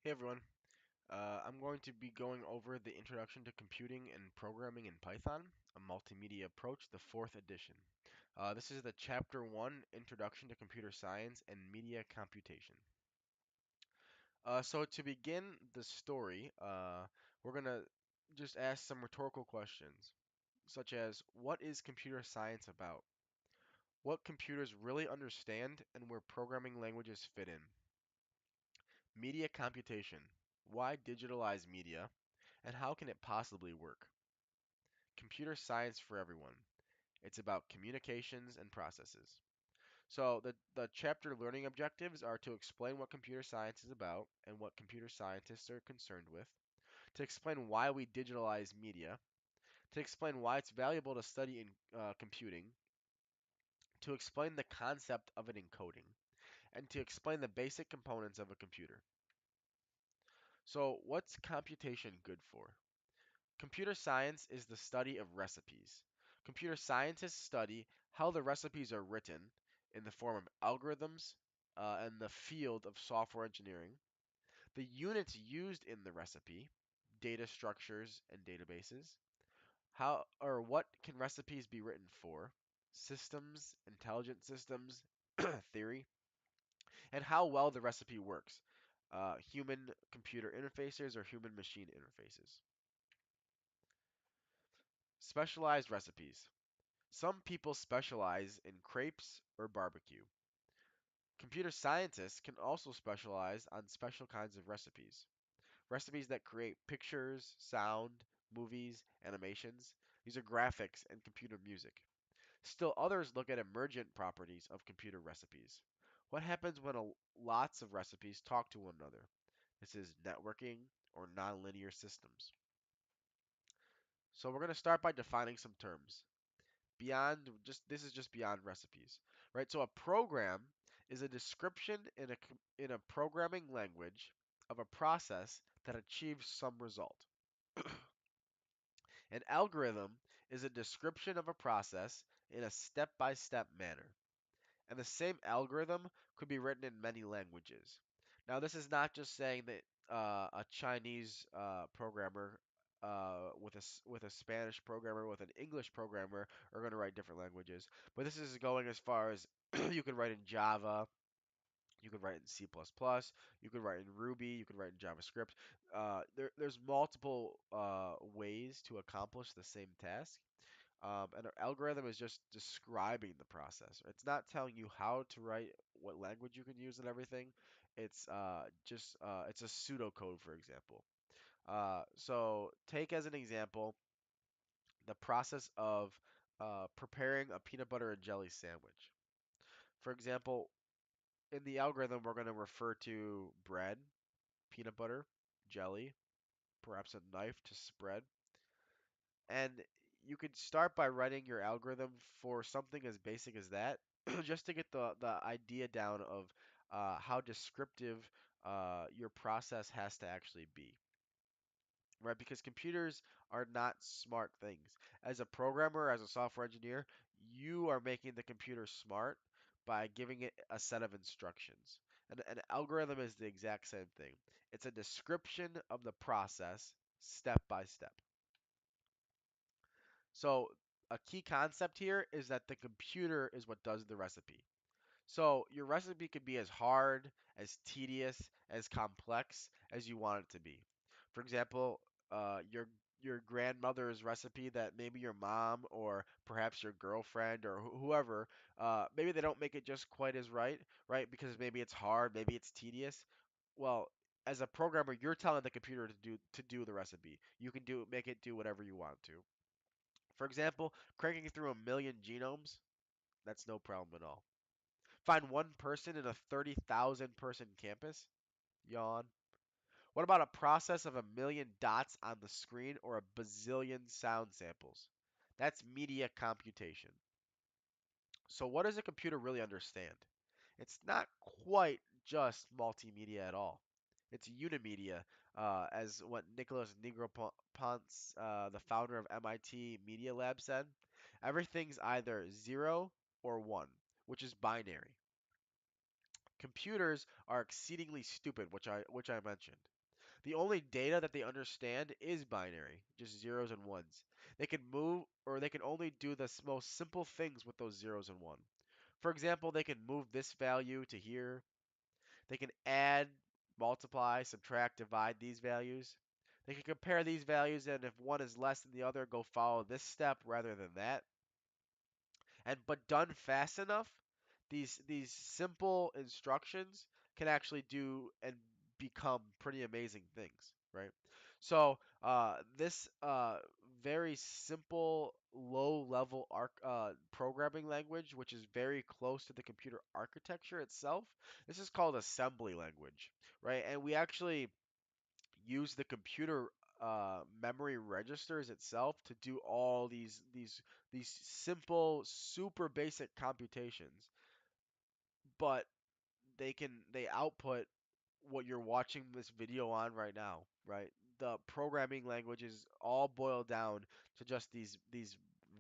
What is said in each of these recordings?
Hey everyone, I'm going to be going over the Introduction to Computing and Programming in Python, a multimedia approach, the fourth edition. This is the Chapter 1, Introduction to Computer Science and Media Computation. So to begin the story, we're going to just ask some rhetorical questions, such as, what is computer science about? What computers really understand and where programming languages fit in? Media computation. Why digitalize media? And how can it possibly work? Computer science for everyone. It's about communications and processes. So the chapter learning objectives are to explain what computer science is about and what computer scientists are concerned with, to explain why we digitalize media, to explain why it's valuable to study in computing, to explain the concept of an encoding, and to explain the basic components of a computer. So what's computation good for? Computer science is the study of recipes. Computer scientists study how the recipes are written in the form of algorithms and the field of software engineering, the units used in the recipe, data structures and databases, how or what can recipes be written for, systems, intelligent systems, theory, and how well the recipe works, human computer interfaces or human machine interfaces. Specialized recipes. Some people specialize in crepes or barbecue. Computer scientists can also specialize on special kinds of recipes. Recipes that create pictures, sound, movies, animations. These are graphics and computer music. Still others look at emergent properties of computer recipes. What happens when lots of recipes talk to one another? This is networking or nonlinear systems. So we're going to start by defining some terms. Beyond just this is just beyond recipes, right? So a program is a description in a programming language of a process that achieves some result. An algorithm is a description of a process in a step-by-step manner. And the same algorithm could be written in many languages. Now, this is not just saying that a Chinese programmer with a Spanish programmer with an English programmer are going to write different languages, but this is going as far as you can write in Java. You could write in C++, you could write in Ruby, you could write in JavaScript. There's multiple ways to accomplish the same task. And an algorithm is just describing the process. It's not telling you how to write, what language you can use, and everything. It's a pseudocode, for example. So take as an example the process of preparing a peanut butter and jelly sandwich. For example, in the algorithm, we're going to refer to bread, peanut butter, jelly, perhaps a knife to spread. And you could start by writing your algorithm for something as basic as that, just to get the idea down of how descriptive your process has to actually be, right? Because computers are not smart things. As a programmer, as a software engineer, you are making the computer smart by giving it a set of instructions. And an algorithm is the exact same thing. It's a description of the process step by step. So a key concept here is that the computer is what does the recipe. So your recipe could be as hard, as tedious, as complex as you want it to be. For example, your grandmother's recipe that maybe your mom or perhaps your girlfriend or whoever, maybe they don't make it just quite as right? Because maybe it's hard, maybe it's tedious. Well, as a programmer, you're telling the computer to do the recipe. You can make it do whatever you want to. For example, cranking through a million genomes, that's no problem at all. Find one person in a 30,000 person campus? Yawn. What about a process of a million dots on the screen or a bazillion sound samples? That's media computation. So, what does a computer really understand? It's not quite just multimedia at all. It's unimedia, as what Nicholas Negroponte, the founder of MIT Media Lab, said. Everything's either 0 or 1, which is binary. Computers are exceedingly stupid, which I mentioned. The only data that they understand is binary, just zeros and ones. They can move, or they can only do the most simple things with those zeros and one. For example, they can move this value to here. They can add, multiply, subtract, divide these values. They can compare these values, and if one is less than the other, go follow this step rather than that. And but done fast enough, these simple instructions can actually do and become pretty amazing things, right? So this very simple low-level programming language, which is very close to the computer architecture itself, this is called assembly language, right? And we actually use the computer memory registers itself to do all these simple, super basic computations, but they output what you're watching this video on right now, right? The programming languages all boil down to just these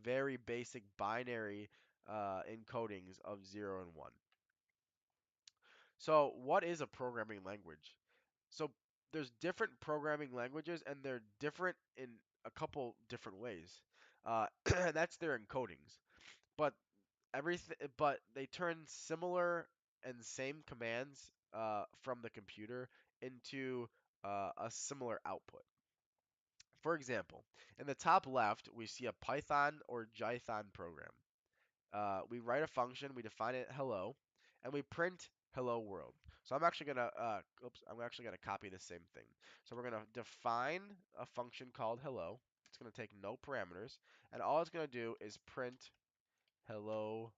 very basic binary encodings of 0 and 1. So, what is a programming language? So there's different programming languages, and they're different in a couple different ways. And that's their encodings. But but they turn similar and same commands from the computer into a similar output. For example, in the top left, we see a Python or Jython program. We write a function, we define it hello, and we print hello world. So I'm actually gonna copy the same thing. So we're gonna define a function called hello. It's gonna take no parameters, and all it's gonna do is print hello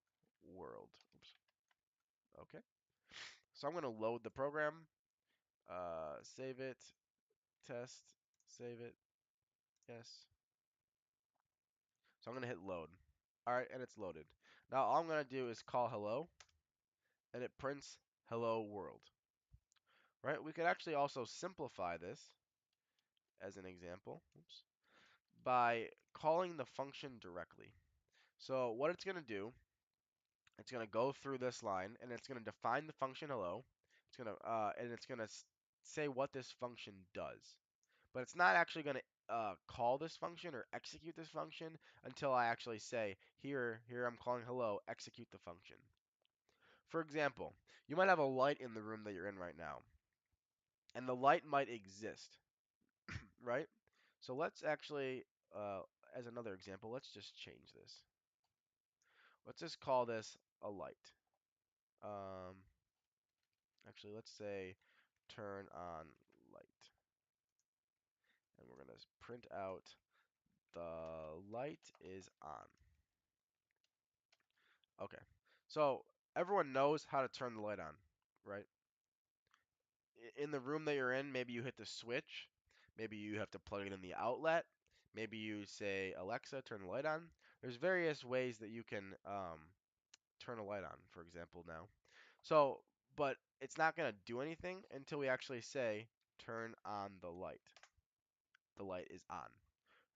world. Oops. Okay. So I'm gonna load the program, save it, test, save it, yes. So I'm gonna hit load. All right, and it's loaded. Now all I'm gonna do is call hello, and it prints hello world. Right? We could actually also simplify this as an example, oops, by calling the function directly. So what it's going to do, it's going to go through this line, and it's going to define the function hello. It's going to say what this function does. But it's not actually going to call this function or execute this function until I actually say, here I'm calling hello, execute the function. For example, you might have a light in the room that you're in right now, and the light might exist, right? So let's actually, as another example, let's just change this. Let's just call this a light. Um, Actually, let's say turn on light. And we're going to print out the light is on. Okay. So everyone knows how to turn the light on, right? In the room that you're in, maybe you hit the switch. Maybe you have to plug it in the outlet. Maybe you say, Alexa, turn the light on. There's various ways that you can turn a light on, for example, now. So, but it's not going to do anything until we actually say turn on the light. The light is on,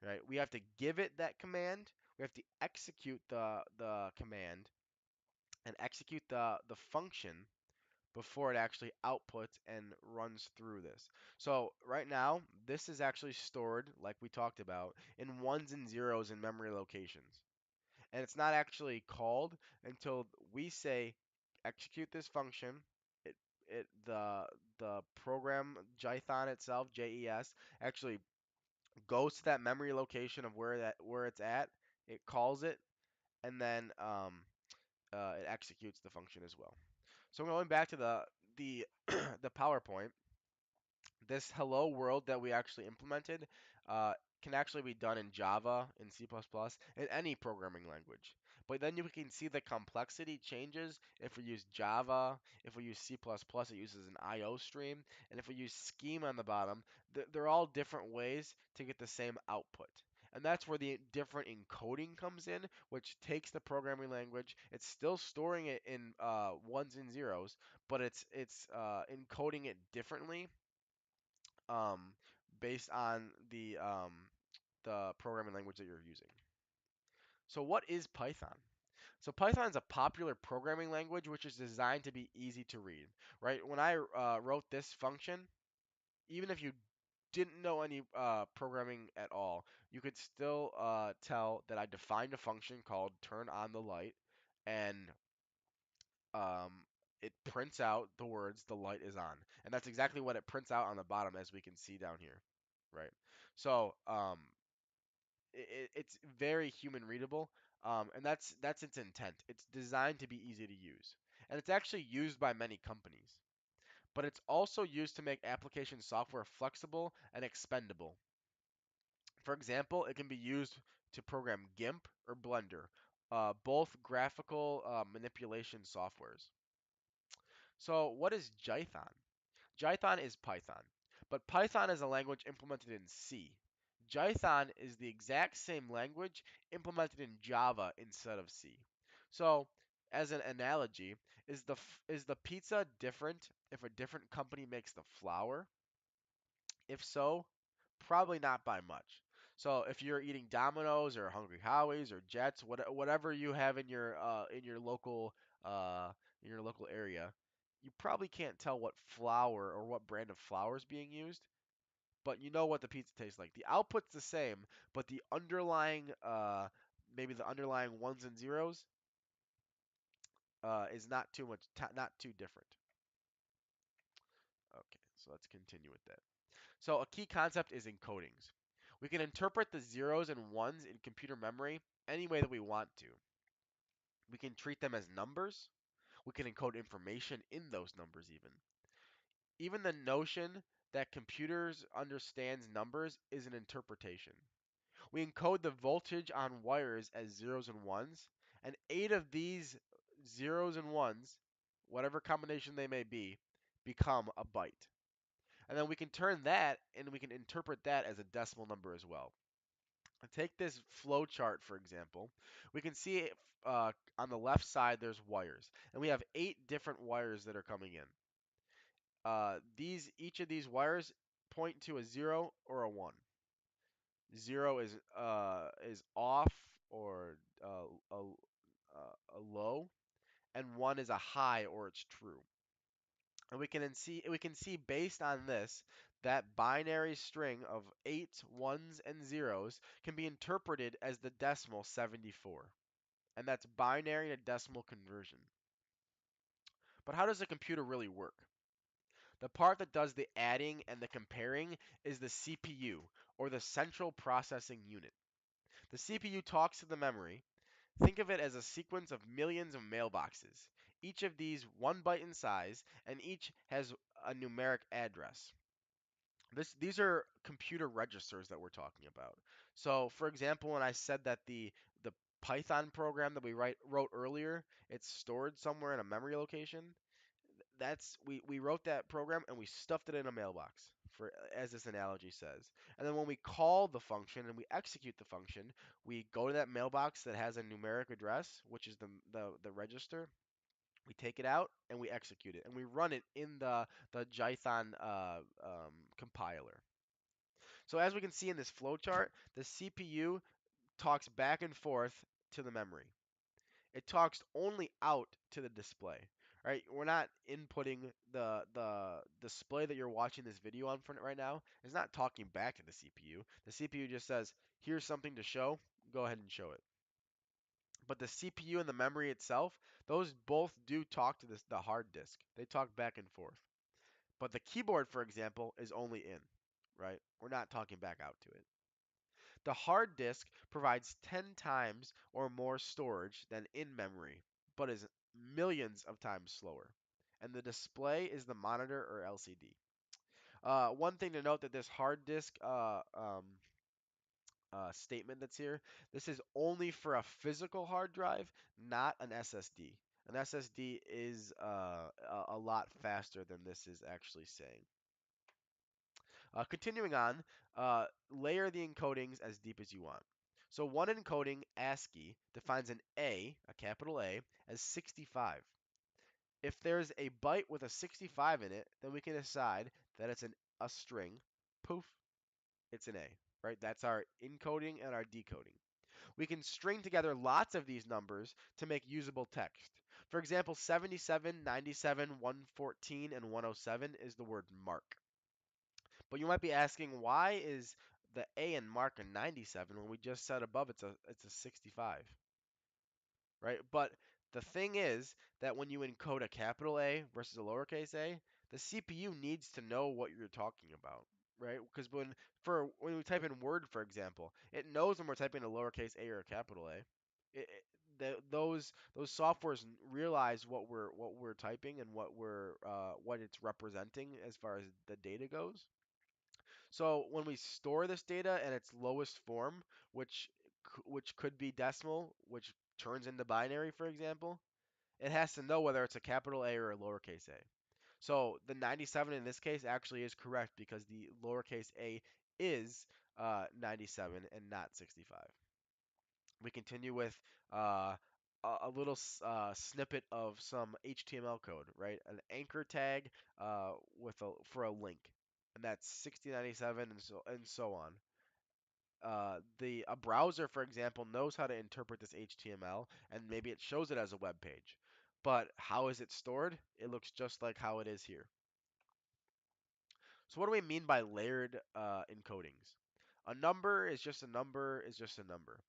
right? We have to give it that command. We have to execute the command and execute the function before it actually outputs and runs through this. So right now, this is actually stored, like we talked about, in ones and zeros in memory locations. And it's not actually called until we say execute this function. The program Jython itself, JES, actually goes to that memory location of where it's at. It calls it, and then it executes the function as well. So going back to the the PowerPoint, this hello world that we actually implemented can actually be done in Java, in C++, in any programming language. But then you can see the complexity changes if we use Java, if we use C++, it uses an IO stream, and if we use scheme on the bottom, they're all different ways to get the same output. And that's where the different encoding comes in, which takes the programming language. It's still storing it in ones and zeros, but it's encoding it differently um, based on the programming language that you're using. So what is Python? So Python is a popular programming language which is designed to be easy to read, right? When I wrote this function, even if you didn't know any programming at all, you could still tell that I defined a function called turn on the light, and um, it prints out the words the light is on. And that's exactly what it prints out on the bottom, as we can see down here, right? So it's very human readable, and that's its intent. It's designed to be easy to use, and it's actually used by many companies. But it's also used to make application software flexible and expendable. For example, it can be used to program GIMP or Blender, both graphical manipulation softwares. So, what is Jython? Jython is Python, but Python is a language implemented in C. Jython is the exact same language implemented in Java instead of C. So, as an analogy, is the pizza different if a different company makes the flour? If so, probably not by much. So if you're eating Domino's or Hungry Howie's or Jets, whatever you have uh, in your local area, you probably can't tell what flour or what brand of flour is being used, but you know what the pizza tastes like. The output's the same, but the underlying maybe the underlying ones and zeros is not too different. Okay, so let's continue with that. So a key concept is encodings. We can interpret the zeros and ones in computer memory any way that we want to. We can treat them as numbers. We can encode information in those numbers even. Even the notion that computers understands numbers is an interpretation. We encode the voltage on wires as zeros and ones, and 8 of these zeros and ones, whatever combination they may be, become a byte. And then we can turn that and we can interpret that as a decimal number as well. Take this flow chart, for example. We can see on the left side there's wires, and we have 8 different wires that are coming in. Each of these wires point to a 0 or a 1. 0 is off or a low, and 1 is a high or it's true. And we can see based on this that binary string of 8 ones and zeros can be interpreted as the decimal 74. And that's binary to decimal conversion. But how does a computer really work? The part that does the adding and the comparing is the CPU, or the central processing unit. The CPU talks to the memory. Think of it as a sequence of millions of mailboxes, each of these 1 byte in size, and each has a numeric address. These are computer registers that we're talking about. So, for example, when I said that the Python program that wrote earlier, it's stored somewhere in a memory location. We wrote that program and we stuffed it in a mailbox, for as this analogy says. And then when we call the function and we execute the function, we go to that mailbox that has a numeric address, which is the register. We take it out and we execute it, and we run it in the Jython compiler. So as we can see in this flowchart, the CPU talks back and forth to the memory. It talks only out to the display. Right? We're not inputting the display that you're watching this video on right now. It's not talking back to the CPU. The CPU just says, "Here's something to show. Go ahead and show it." But the CPU and the memory itself, those both do talk to the hard disk. They talk back and forth. But the keyboard, for example, is only in, right? We're not talking back out to it. The hard disk provides 10 times or more storage than in memory, but is millions of times slower. And the display is the monitor or LCD. One thing to note that this hard disk statement that's here, this is only for a physical hard drive, not an SSD. An SSD is a lot faster than this is actually saying. Continuing on, layer the encodings as deep as you want. So one encoding, ASCII, defines a capital A, as 65. If there's a byte with a 65 in it, then we can decide that it's a string. Poof, it's an A, right? That's our encoding and our decoding. We can string together lots of these numbers to make usable text. For example, 77, 97, 114, and 107 is the word mark. But you might be asking, why is the A in mark a 97 when we just said above it's a 65, right? But the thing is that when you encode a capital A versus a lowercase a, the CPU needs to know what you're talking about, right? Because when we type in Word, for example, it knows when we're typing a lowercase a or a capital A. Those softwares realize what we're typing and what it's representing as far as the data goes. So when we store this data in its lowest form, which could be decimal, which turns into binary, for example, it has to know whether it's a capital A or a lowercase a. So the 97 in this case actually is correct because the lowercase a is 97 and not 65. We continue with a little snippet of some HTML code, right? An anchor tag for a link, and that's 6097 and so on. The a browser, for example, knows how to interpret this HTML, and maybe it shows it as a web page. But how is it stored? It looks just like how it is here. So what do we mean by layered encodings? A number is just a number is just a number.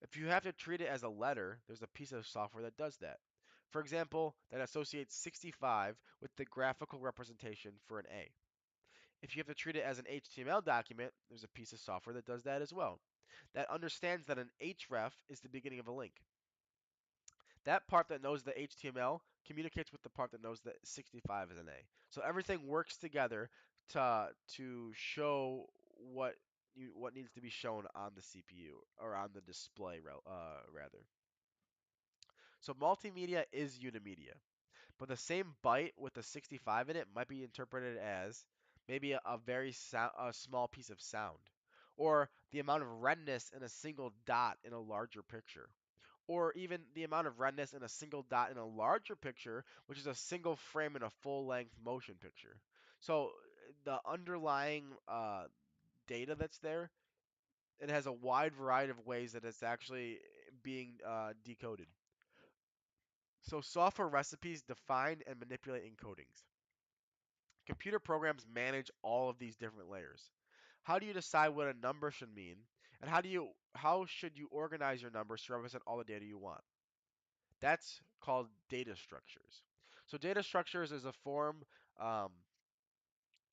If you have to treat it as a letter, there's a piece of software that does that. For example, that associates 65 with the graphical representation for an A. If you have to treat it as an HTML document, there's a piece of software that does that as well. That understands that an href is the beginning of a link. That part that knows the HTML communicates with the part that knows that 65 is an A. So everything works together to show what needs to be shown on the CPU or on the display rather. So multimedia is unimedia, but the same byte with the 65 in it might be interpreted as maybe a small piece of sound, or the amount of redness in a single dot in a larger picture, or even the amount of redness in a single dot in a larger picture, which is a single frame in a full-length motion picture. So the underlying data that's there, it has a wide variety of ways that it's actually being decoded. So software recipes define and manipulate encodings. Computer programs manage all of these different layers. How do you decide what a number should mean, and how should you organize your numbers to represent all the data you want? That's called data structures. So data structures is a form um,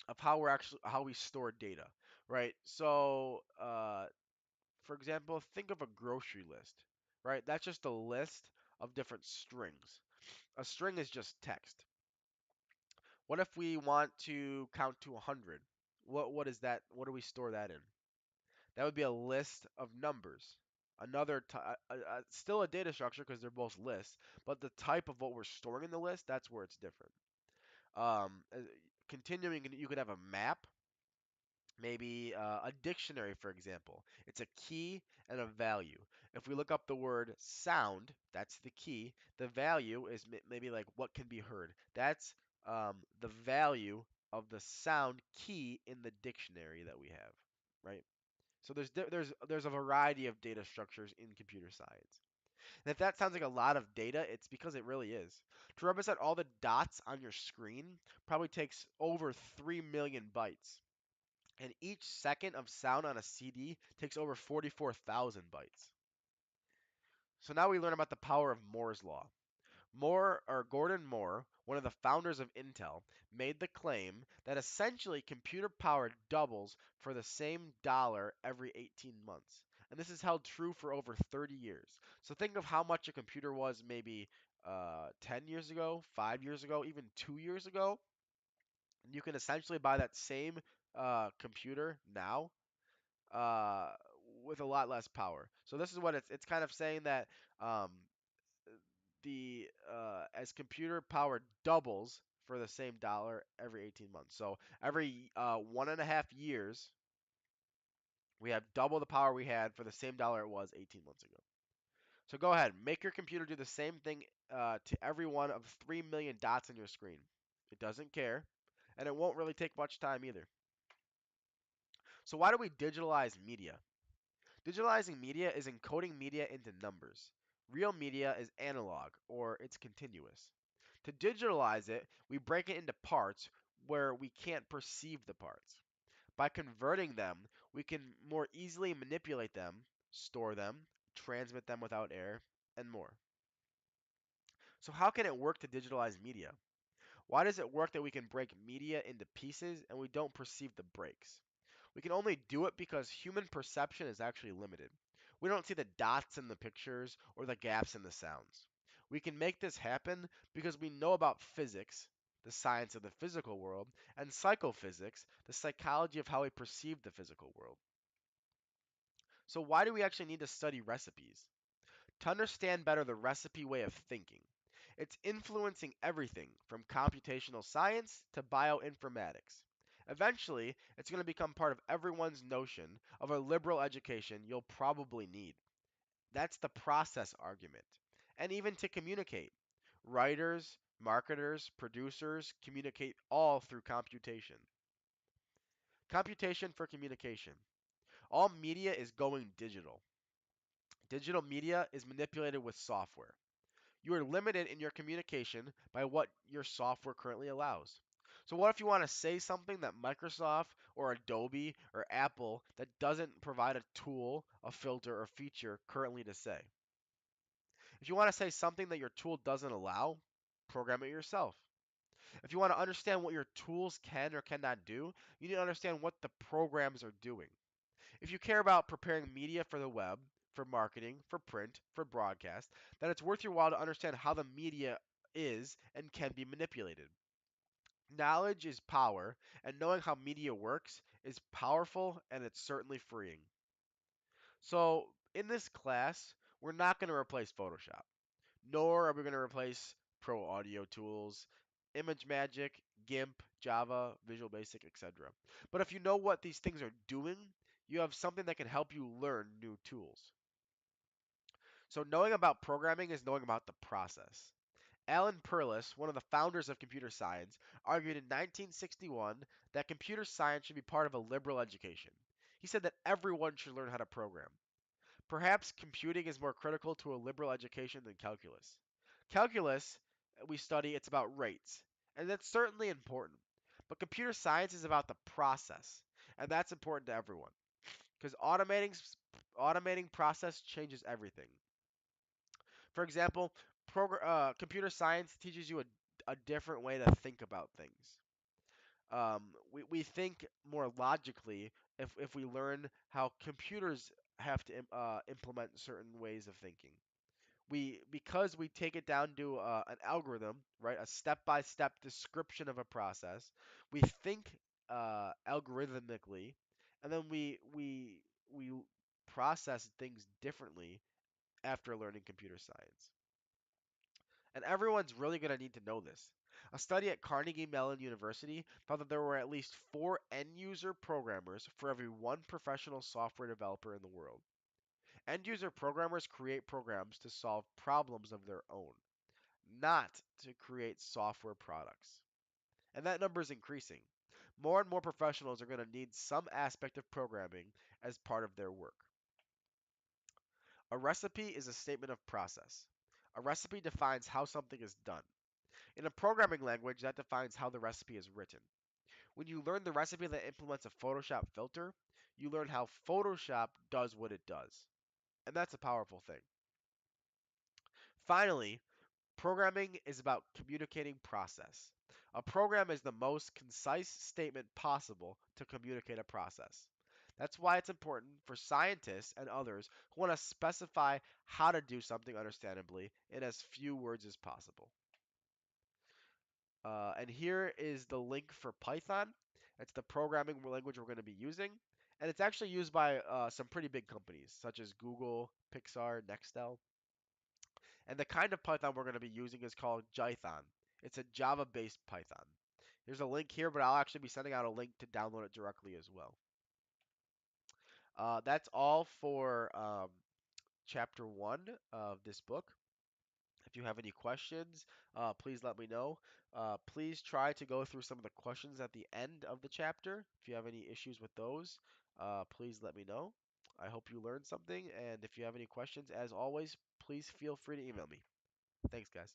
of how we store data, right? So for example, think of a grocery list, right? That's just a list of different strings. A string is just text. What if we want to count to 100? What is that? What do we store that in? That would be a list of numbers. Still a data structure because they're both lists, but the type of what we're storing in the list, that's where it's different. Um, uh, Continuing, you could have a map, maybe a dictionary, for example. It's a key and a value. If we look up the word sound, that's the key. The value is maybe like what can be heard. That's the value of the sound key in the dictionary that we have, right? So there's a variety of data structures in computer science. And if that sounds like a lot of data, it's because it really is. To represent all the dots on your screen probably takes over 3 million bytes. And each second of sound on a CD takes over 44,000 bytes. So now we learn about the power of Moore's law. Gordon Moore, one of the founders of Intel, made the claim that essentially computer power doubles for the same dollar every 18 months. And this is held true for over 30 years. So think of how much a computer was maybe 10 years ago, 5 years ago, even 2 years ago. And you can essentially buy that same computer now with a lot less power. So this is what it's kind of saying that um, the as computer power doubles for the same dollar every 18 months. So every 1.5 years, we have double the power we had for the same dollar it was 18 months ago. So go ahead, make your computer do the same thing to every one of 3 million dots on your screen. It doesn't care, and it won't really take much time either. So why do we digitalize media? Digitalizing media is encoding media into numbers. Real media is analog, or it's continuous. To digitalize it, we break it into parts where we can't perceive the parts. By converting them, we can more easily manipulate them, store them, transmit them without error, and more. So how can it work to digitalize media? Why does it work that we can break media into pieces and we don't perceive the breaks? We can only do it because human perception is actually limited. We don't see the dots in the pictures or the gaps in the sounds. We can make this happen because we know about physics, the science of the physical world, and psychophysics, the psychology of how we perceive the physical world. So, why do we actually need to study recipes? To understand better the recipe way of thinking. It's influencing everything from computational science to bioinformatics. Eventually, it's going to become part of everyone's notion of a liberal education you'll probably need. That's the process argument. And even to communicate. Writers, marketers, producers communicate all through computation. Computation for communication. All media is going digital. Digital media is manipulated with software. You are limited in your communication by what your software currently allows. So what if you want to say something that Microsoft or Adobe or Apple that doesn't provide a tool, a filter, or feature currently to say? If you want to say something that your tool doesn't allow, program it yourself. If you want to understand what your tools can or cannot do, you need to understand what the programs are doing. If you care about preparing media for the web, for marketing, for print, for broadcast, then it's worth your while to understand how the media is and can be manipulated. Knowledge is power, and knowing how media works is powerful and it's certainly freeing. So, in this class, we're not going to replace Photoshop, nor are we going to replace Pro Audio tools, ImageMagick, GIMP, Java, Visual Basic, etc. But if you know what these things are doing, you have something that can help you learn new tools. So knowing about programming is knowing about the process. Alan Perlis, one of the founders of computer science, argued in 1961 that computer science should be part of a liberal education. He said that everyone should learn how to program. Perhaps computing is more critical to a liberal education than calculus. Calculus, we study, it's about rates, and that's certainly important. But computer science is about the process, and that's important to everyone because automating process changes everything. For example, computer science teaches you a different way to think about things. We think more logically if we learn how computers have to implement certain ways of thinking. Because we take it down to an algorithm, right, a step-by-step description of a process. We think algorithmically, and then we process things differently after learning computer science. And everyone's really going to need to know this. A study at Carnegie Mellon University found that there were at least 4 end user programmers for every 1 professional software developer in the world. End user programmers create programs to solve problems of their own, not to create software products. And that number is increasing. More and more professionals are going to need some aspect of programming as part of their work. A recipe is a statement of process. A recipe defines how something is done. In a programming language, that defines how the recipe is written. When you learn the recipe that implements a Photoshop filter, you learn how Photoshop does what it does. And that's a powerful thing. Finally, programming is about communicating process. A program is the most concise statement possible to communicate a process. That's why it's important for scientists and others who want to specify how to do something understandably in as few words as possible. And here is the link for Python. It's the programming language we're going to be using. And it's actually used by some pretty big companies, such as Google, Pixar, Nextel. And the kind of Python we're going to be using is called Jython. It's a Java-based Python. Here's a link here, but I'll actually be sending out a link to download it directly as well. That's all for chapter 1 of this book. If you have any questions, please let me know. Please try to go through some of the questions at the end of the chapter. If you have any issues with those, please let me know. I hope you learned something, and if you have any questions, as always, please feel free to email me. Thanks, guys.